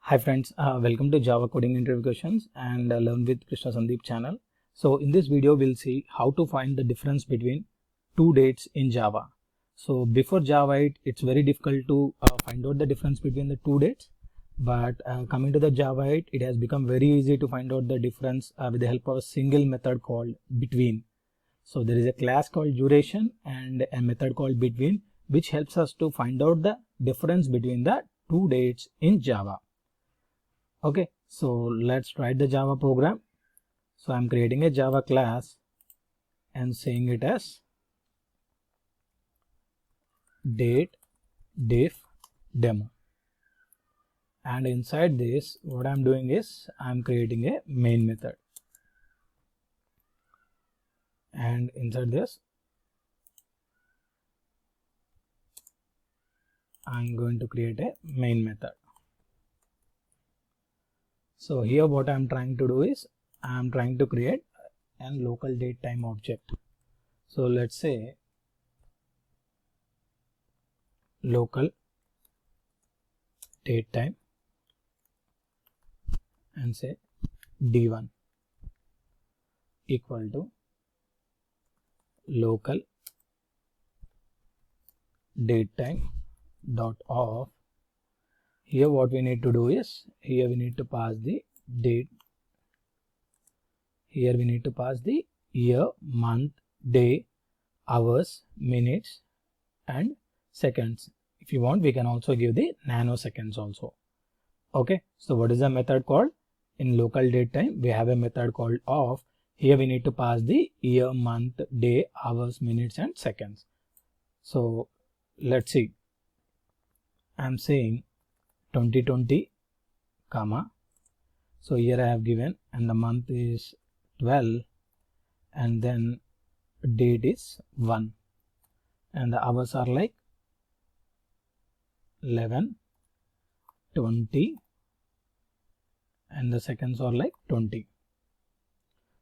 Hi friends, welcome to Java Coding Interview Questions and Learn with Krishna Sandeep channel. So in this video we'll see how to find the difference between two dates in Java. So before Java 8 it's very difficult to find out the difference between the two dates, but coming to the Java 8 it has become very easy to find out the difference with the help of a single method called between. So there is a class called duration and a method called between, which helps us to find out the difference between the two dates in Java. Okay, so let's write the Java program. So I'm creating a Java class and saying it as date diff demo, and inside this what I'm doing is I'm creating a main method, and inside this I'm going to create a main method. So here what I'm trying to do is I'm trying to create a local date time object. So let's say local date time and say d1 equal to local date time dot of. Here what we need to do is here we need to pass the date, here we need to pass the year, month, day, hours, minutes and seconds. If you want we can also give the nanoseconds also. Okay, so what is the method called? In local date time we have a method called of. Here we need to pass the year, month, day, hours, minutes and seconds. So let's see, I'm saying 2020 comma, so here I have given, and the month is 12 and then date is 1 and the hours are like 11, 20 and the seconds are like 20.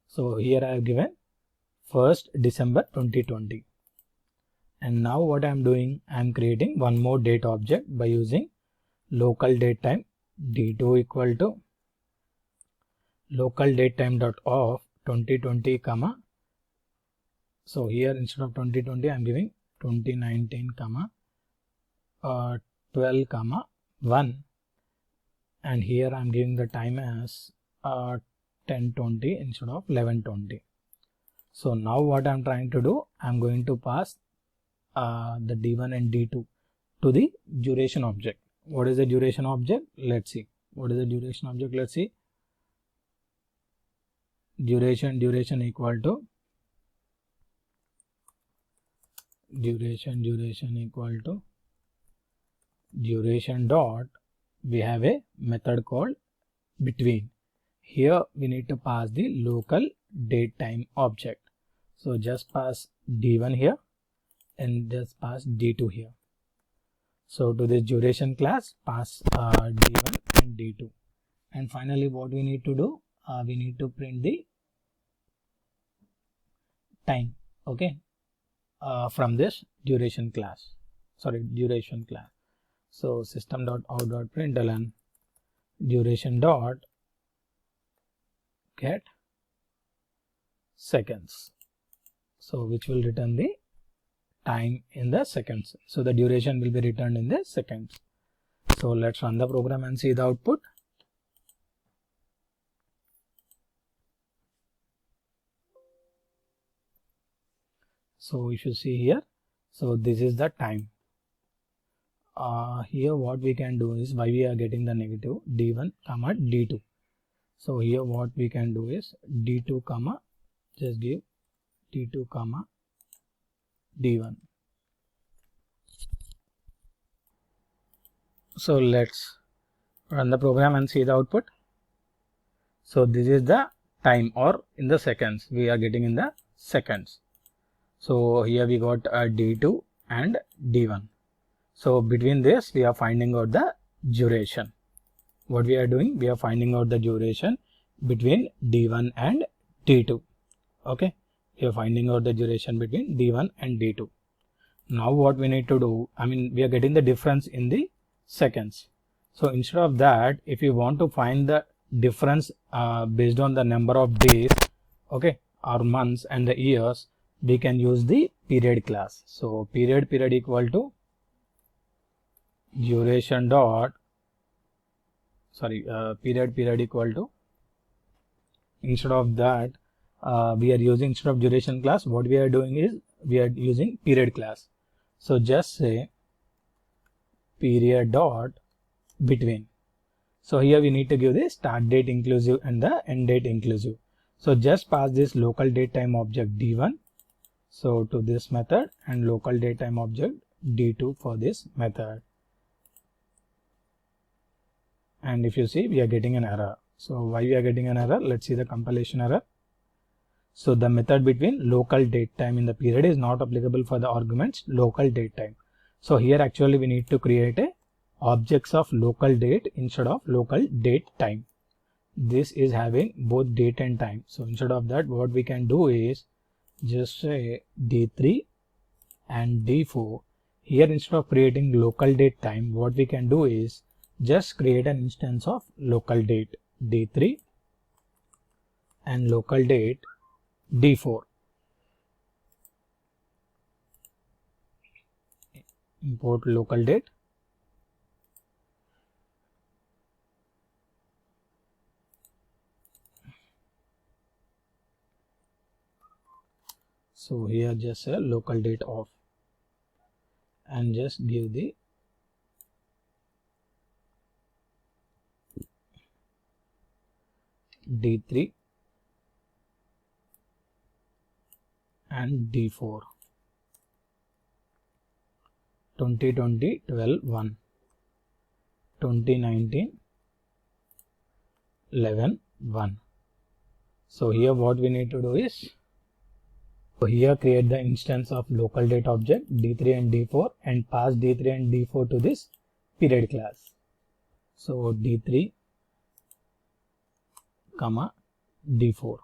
So here I have given 1st December 2020, and now what I am doing, I am creating one more date object by using local date time d2 equal to local date time dot of 2020 comma, so here instead of 2020 I am giving 2019 comma 12 comma 1, and here I am giving the time as 10:20 instead of 11:20. So now what I am trying to do, I am going to pass the d1 and d2 to the duration object. What is the duration object? Let's see. What is the duration object? Let's see. Duration equal to duration equal to duration dot, we have a method called between. Here we need to pass the local date time object. So just pass d1 here and just pass d2 here. So to this duration class pass d1 and d2, and finally what we need to do, we need to print the time, okay, from this duration class. So system.out.println duration dot get seconds, so which will return the time in the seconds. So the duration will be returned in the seconds. So let's run the program and see the output. So if you see here, so this is the time. Here what we can do is, why we are getting the negative, d1 comma d2. So here what we can do is d2 comma, just give d2 comma d1. So let's run the program and see the output. So this is the time, or in the seconds, we are getting in the seconds. So here we got d2 and d1. So between this we are finding out the duration. What we are doing, we are finding out the duration between d1 and d2. Okay, we are finding out the duration between d1 and d2. Now what we need to do, we are getting the difference in the seconds. So instead of that, if you want to find the difference based on the number of days, okay, or months and the years, we can use the period class. So period equal to duration dot, period equal to, instead of that, we are using, instead of duration class, what we are doing is we are using period class. So just say period dot between. So here we need to give the start date inclusive and the end date inclusive. So just pass this local date time object d1 so to this method, and local date time object d2 for this method. And if you see, we are getting an error. So why we are getting an error? Let's see the compilation error. So the method between local date time in the period is not applicable for the arguments local date time. So here actually we need to create a objects of local date instead of local date time. This is having both date and time. So instead of that, what we can do is just say d3 and d4. Here instead of creating local date time, what we can do is just create an instance of local date d3 and local date d4. Import local date. So here just a local date of, and just give the d3 and d4. 2020 12 1, 2019 11 1. So here what we need to do is, so here create the instance of local date object d3 and d4 and pass d3 and d4 to this period class. So d3 comma d4,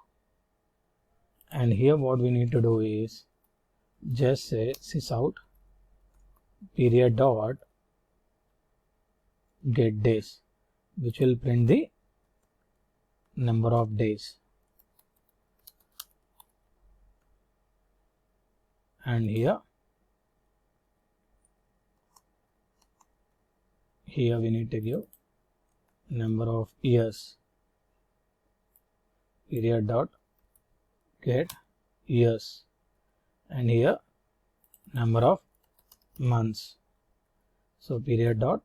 and here what we need to do is just say sysout period dot get days, which will print the number of days. And here we need to give number of years, period dot get years, and here number of months. So period dot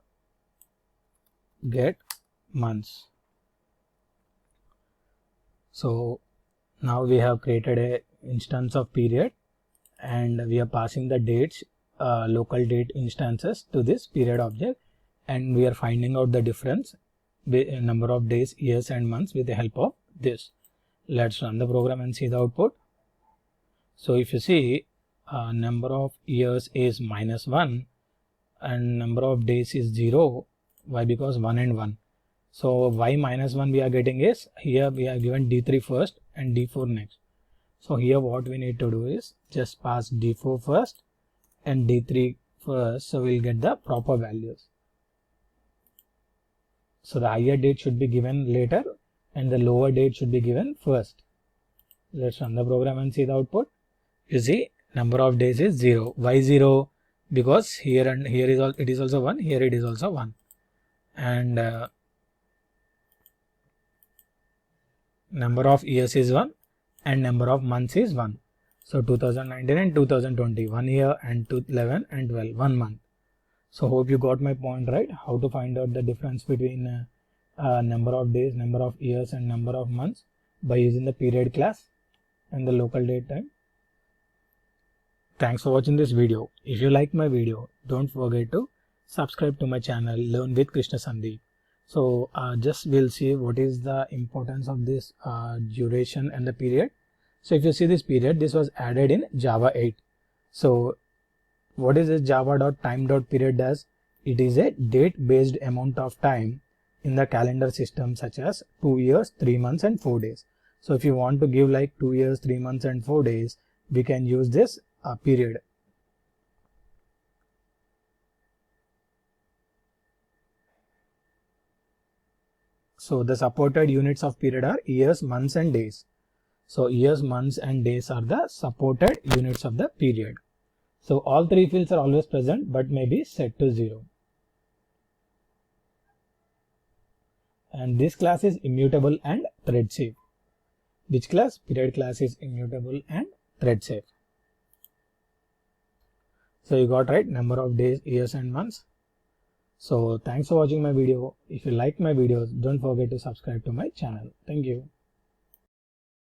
get months. So now we have created a instance of period, and we are passing the dates, local date instances to this period object, and we are finding out the difference, the number of days, years and months with the help of this. Let's run the program and see the output. So if you see, number of years is -1 and number of days is 0. Why? Because 1 and 1. So why -1 we are getting is, here we are given d3 first and d4 next. So here what we need to do is just pass d4 first and d3 first, so we'll get the proper values. So the higher date should be given later and the lower date should be given first. Let's run the program and see the output. You see, number of days is 0. Why 0? Because here and here is it is also 1, here it is also 1, and number of years is 1 and number of months is 1. So 2019 and 2020, 1 year, and 11 and 12, 1 month. So hope you got my point, right? How to find out the difference between number of days, number of years and number of months by using the period class and the local date time. Thanks for watching this video. If you like my video, don't forget to subscribe to my channel Learn with Krishna Sandeep. So just we'll see what is the importance of this duration and the period. So if you see this period, this was added in Java 8. So what is this java.time.period does? It is a date based amount of time in the calendar system, such as 2 years, 3 months and 4 days. So if you want to give like 2 years, 3 months and 4 days, we can use this period. So the supported units of period are years, months and days. So years, months and days are the supported units of the period. So all three fields are always present but may be set to 0. And this class is immutable and thread safe. Which class? Period class is immutable and thread safe. So you got right, number of days, years and months. So thanks for watching my video. If you like my videos, don't forget to subscribe to my channel. Thank you.